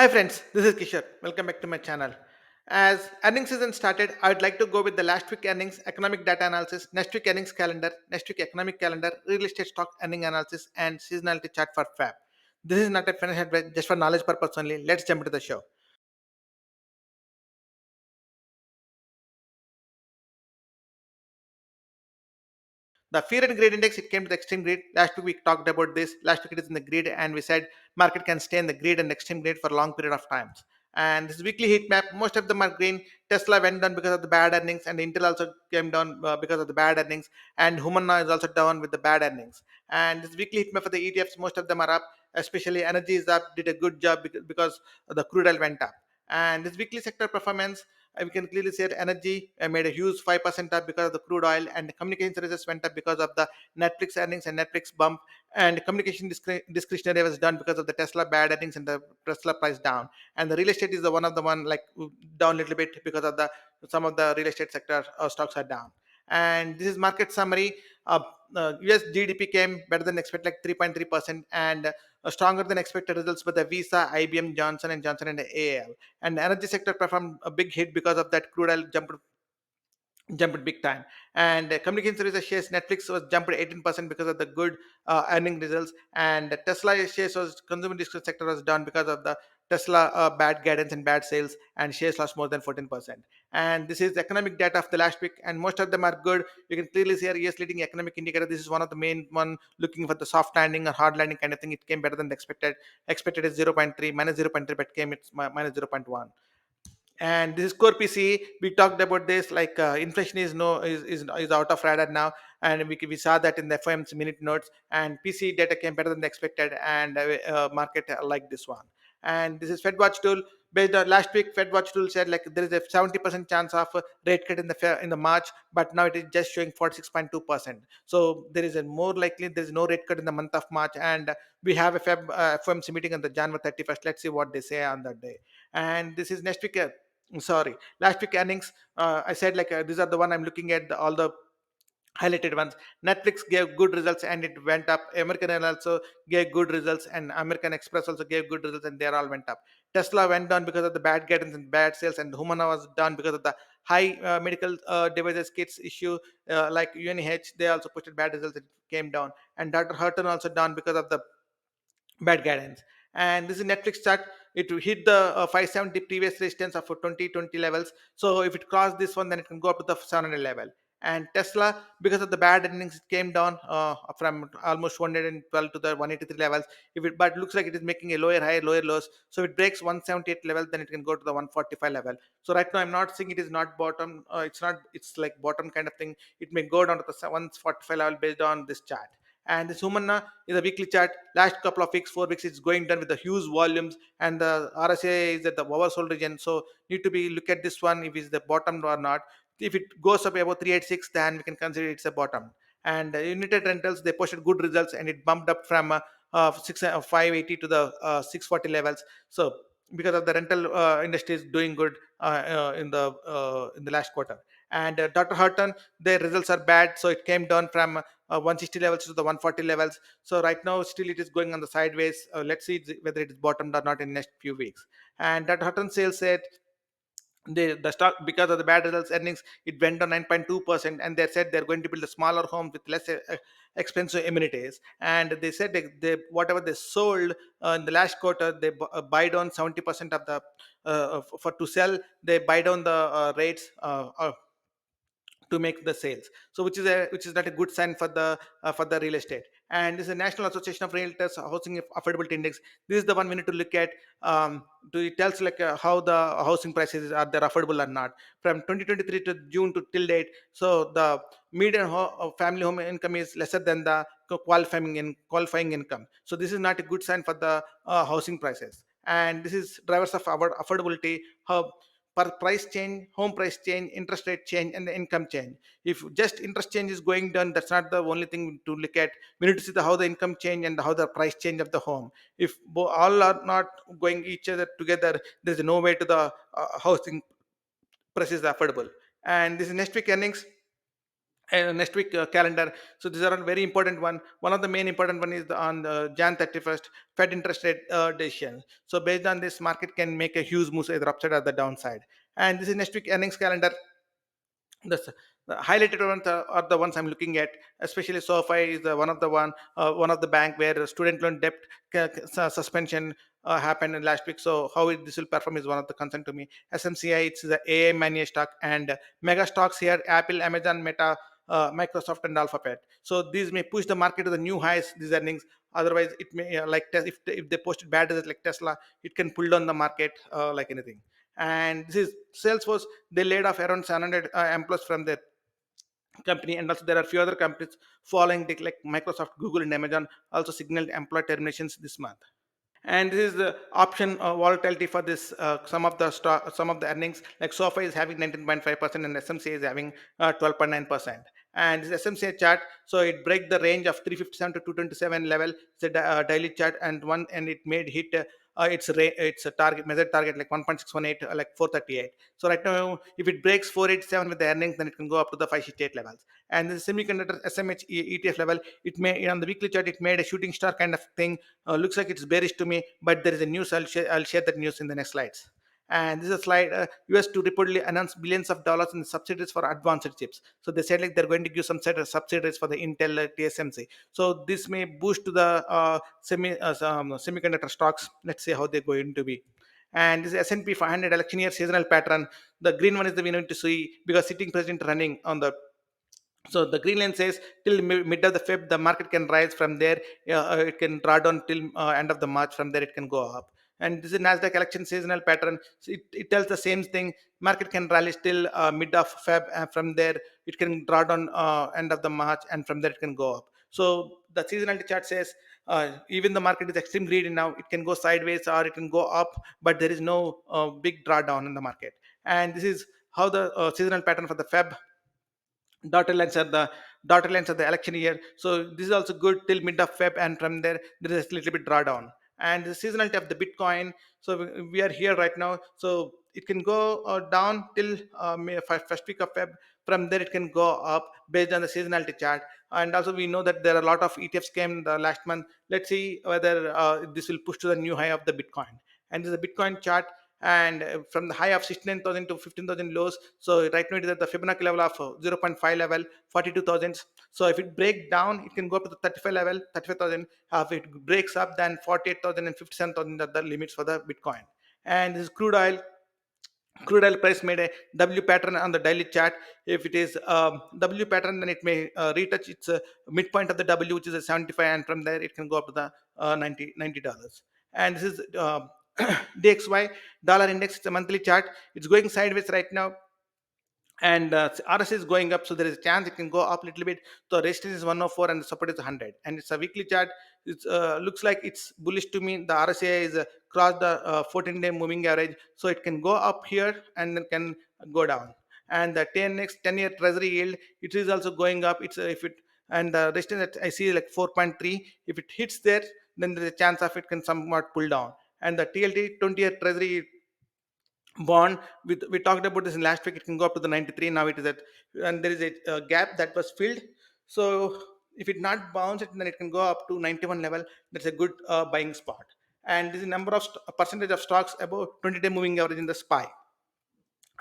Hi friends, this is Kishore. Welcome back to my channel. As earnings season started, I would like to go with the last week earnings, economic data analysis, next week earnings calendar, next week economic calendar, real estate stock earning analysis, and seasonality chart for Fab. This is not a financial advice, just for knowledge purpose only. Let's jump into the show. The fear and greed index, it came to the extreme greed. Last week we talked about this. Last week it is in the greed, and we said market can stay in the greed and extreme greed for a long period of times. And this weekly heat map, most of them are green. Tesla went down because of the bad earnings, and Intel also came down because of the bad earnings. And Humana is also down with the bad earnings. And this weekly heat map for the ETFs, most of them are up. Especially energy is up, did a good job because the crude oil went up. And this weekly sector performance, we can clearly say that energy made a huge 5% up because of the crude oil, and the communication services went up because of the Netflix earnings and Netflix bump, and communication discretionary was done because of the Tesla bad earnings and the Tesla price down, and the real estate is the one of the one like down a little bit because of the some of the real estate sector stocks are down. And this is market summary. uh, US GDP came better than expected, like 3.3%, and stronger than expected results by the Visa, IBM, Johnson and Johnson, and AAL. And the energy sector performed a big hit because of that crude oil jumped big time. And communication services shares, Netflix was jumped 18% because of the good earning results, and Tesla shares was consumer discretionary sector was down because of the Tesla bad guidance and bad sales, and shares lost more than 14%. And this is economic data of the last week, and most of them are good. You can clearly see our US leading economic indicator. This is one of the main one looking for the soft landing or hard landing kind of thing. It came better than the expected is zero point 0.3 minus zero point 0.3, but came it's minus zero point 0.1. And this is core PCE. We talked about this, like inflation is no is out of radar now, and we saw that in the FOMC minute notes. And PCE data came better than expected, and market like this one. And this is Fed Watch tool. Based on last week, Fed Watch tool said like there is a 70% chance of rate cut in the March, but now it is just showing 46.2%. So there is a more likely there is no rate cut in the month of March, and we have a FOMC meeting on the January 31st. Let's see what they say on that day. And this is next week. Sorry, last week earnings. I said like these are the one I'm looking at, all the highlighted ones. Netflix gave good results and it went up. American Airlines also gave good results, and American Express also gave good results, and they all went up. Tesla went down because of the bad guidance and bad sales, and Humana was down because of the high medical devices kits issue, like UNH. They also posted bad results. It came down, and Dr. Hurton also down because of the bad guidance. And this is Netflix chart. It will hit the 570 previous resistance of 2020 levels. So if it crossed this one, then it can go up to the 700 level. And Tesla, because of the bad earnings, it came down from almost 112 to the 183 levels. If it, but it looks like it is making a lower high, lower lows. So if it breaks 178 level, then it can go to the 145 level. So right now, I'm not saying it is not bottom. It's not. It's like bottom kind of thing. It may go down to the 145 level based on this chart. And this Humana is a weekly chart. Last couple of weeks, 4 weeks, it's going down with the huge volumes, and the RSA is at the oversold region. So need to be look at this one if it's the bottom or not. If it goes up above 386, then we can consider it's a bottom. And United Rentals, they posted good results, and it bumped up from 580 to the 640 levels. So because of the rental industry is doing good in the last quarter. And Dr. Hutton, their results are bad, so it came down from 160 levels to the 140 levels. So right now, still it is going on the sideways. Let's see whether it is bottomed or not in next few weeks. And Dr. Hutton sales said the stock, because of the bad results earnings, it went down 9.2%, and they said they're going to build a smaller home with less expensive amenities. And they said they whatever they sold in the last quarter, they buy down 70% of the for to sell, they buy down the rates to make the sales. So which is not a good sign for the real estate. And this is a National Association of Realtors Housing Affordability Index. This is the one we need to look at. It tells like how the housing prices are they affordable or not from 2023 to June to till date. So the median family home income is lesser than the qualifying income. So this is not a good sign for the housing prices. And this is drivers of our affordability. How per price change, home price change, interest rate change, and the income change. If just interest change is going down, that's not the only thing to look at. We need to see how the income change and how the price change of the home. If all are not going each other together, there's no way to the housing prices affordable. And this is next week earnings. next week calendar. So these are a very important one. One of the main important one is on Jan 31st Fed interest rate decision. So based on this, market can make a huge move either upside or the downside. And this is next week earnings calendar. The highlighted ones are the ones I'm looking at. Especially SoFi is one of the bank where student loan debt suspension happened in last week. So how this will perform is one of the concern to me. SMCI, it's the AI mania stock, and mega stocks here: Apple, Amazon, Meta, Microsoft, and Alphabet. So these may push the market to the new highs. These earnings. Otherwise, it may if they posted bad results like Tesla, it can pull down the market like anything. And this is Salesforce. They laid off around 700 employees from their company, and also there are few other companies following like Microsoft, Google, and Amazon also signaled employee terminations this month. And this is the option volatility for this some of the earnings. Like SoFi is having 19.5% and SMCA is having 12.9%. And this SMCA chart, so it break the range of 357 to 227 level. It's a daily chart, and it made hit its a target measured target like 1.618 like 438. So right now, if it breaks 487 with the earnings, then it can go up to the 568 levels. And the semiconductor SMH ETF level, it may on the weekly chart it made a shooting star kind of thing. Looks like it's bearish to me, but there is a news. I'll share that news in the next slides. And this is a slide. US to reportedly announce billions of dollars in subsidies for advanced chips. So they said like they're going to give some set of subsidies for the Intel TSMC. So this may boost to the semiconductor stocks. Let's see how they're going to be. And this S&P 500 election year seasonal pattern. The green one is the we need to see because sitting president running on the. So the green line says till mid of the Feb, the market can rise from there. It can draw down till end of the March. From there, it can go up. And this is Nasdaq election seasonal pattern. So it tells the same thing. Market can rally still mid of Feb. From there, it can draw down end of the March, and from there it can go up. So the seasonality chart says even the market is extreme greedy now. It can go sideways or it can go up, but there is no big drawdown in the market. And this is how the seasonal pattern for the Feb dotted lines are the election year. So this is also good till mid of Feb, and from there there is a little bit drawdown. And the seasonality of the Bitcoin. So we are here right now. So it can go down till first week of Feb. From there it can go up based on the seasonality chart. And also we know that there are a lot of ETFs came the last month. Let's see whether this will push to the new high of the Bitcoin. And this is a Bitcoin chart, and from the high of 69,000 to 15,000 lows. So right now it is at the Fibonacci level of zero point 0.5 level, 42,000. So if it breaks down, it can go up to the 35 level, 35,000. If it breaks up, then 48,000 and 57,000 are the limits for the Bitcoin. And this is crude oil. Crude oil price made a W pattern on the daily chart. If it is W pattern, then it may retouch its midpoint of the W, which is a 75, and from there it can go up to the 90 dollars. And this is DXY dollar index. It's a monthly chart. It's going sideways right now, and RSI is going up, so there is a chance it can go up a little bit. So resistance is 104 and the support is 100, and it's a weekly chart. It looks like it's bullish to me. The RSI is crossed the 14-day moving average, so it can go up here and then can go down. And the 10-year treasury yield, it is also going up. It's if it and the resistance that I see is like 4.3. If it hits there, then there's a chance of it can somewhat pull down. And the TLT 20-year treasury bond, we talked about this in last week, it can go up to the 93. Now it is at, and there is a gap that was filled. So if it not bounce it, then it can go up to 91 level. That's a good buying spot. And this is number of percentage of stocks above 20-day moving average in the SPY.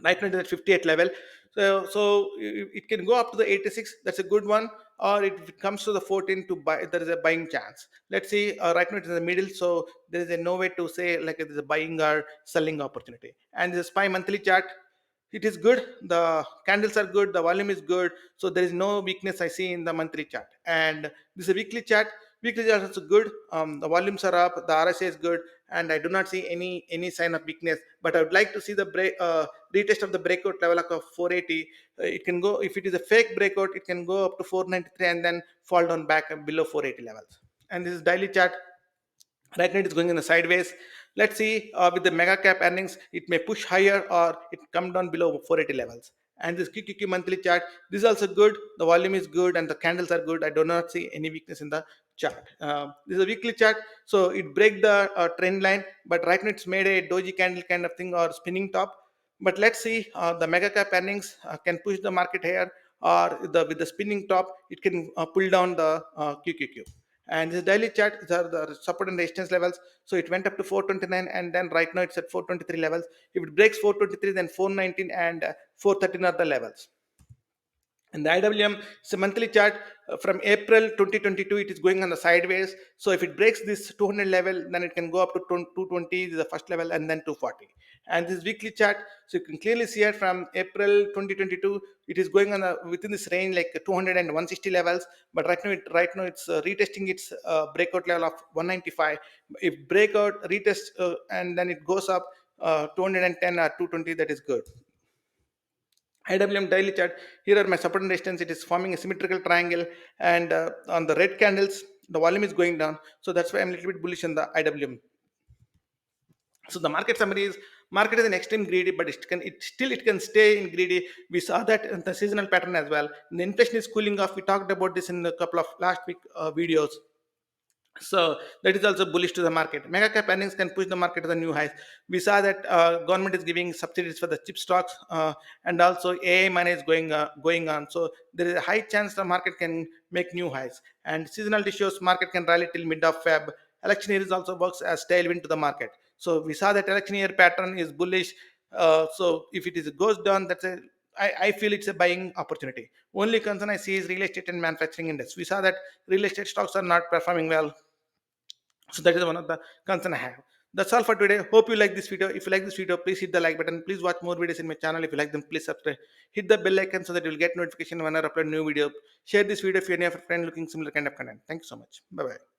Right now it is at 58 level. So it can go up to the 86. That's a good one. Or if it comes to the 14 to buy, there is a buying chance. Let's see. Right now it is in the middle, so there is a no way to say like it is a buying or selling opportunity. And the SPY monthly chart, it is good. The candles are good. The volume is good. So there is no weakness I see in the monthly chart. And this is a weekly chart. Weekly chart is also good. The volumes are up. The RSI is good, and I do not see any sign of weakness. But I would like to see the retest of the breakout level of 480. It can go, if it is a fake breakout, it can go up to 493 and then fall down back below 480 levels. And this is daily chart. Right now it is going in the sideways. Let's see with the mega cap earnings, it may push higher or it come down below 480 levels. And this QQQ monthly chart, this is also good. The volume is good and the candles are good. I do not see any weakness in the chart. This is a weekly chart, so it break the trend line, but right now it's made a doji candle kind of thing or spinning top. But let's see, the mega cap earnings can push the market higher or with the spinning top, it can pull down the QQQ. And this daily chart, these are the support and resistance levels. So it went up to 429, and then right now it's at 423 levels. If it breaks 423, then 419 and 413 are the levels. And the IWM is a monthly chart from April 2022. It is going on the sideways. So if it breaks this 200 level, then it can go up to 220, is the first level, and then 240. And this weekly chart, so you can clearly see it from April 2022. It is going on within this range like 200 and 160 levels. But right now it's retesting its breakout level of 195. If breakout retest and then it goes up 210 or 220, that is good. IWM daily chart. Here are my support and resistance. It is forming a symmetrical triangle, and on the red candles, the volume is going down. So that's why I'm a little bit bullish on the IWM. So the market summary is: market is an extreme greedy, but it can stay in greedy. We saw that in the seasonal pattern as well. The inflation is cooling off. We talked about this in a couple of last week videos. So that is also bullish to the market. Mega cap earnings can push the market to the new highs. We saw that government is giving subsidies for the chip stocks, and also AI money is going on. So there is a high chance the market can make new highs. And seasonal shows market can rally till mid of Feb. Election year is also works as tailwind to the market. So we saw that election year pattern is bullish. So if goes down, I feel it's a buying opportunity. Only concern I see is real estate and manufacturing index. We saw that real estate stocks are not performing well, so that is one of the concern I have. That's all for today. Hope you like this video. If you like this video, please hit the like button. Please watch more videos in my channel. If you like them, please subscribe. Hit the bell icon so that you'll get notification when I upload new video. Share this video if you have any friend looking similar kind of content. Thank you so much. Bye bye.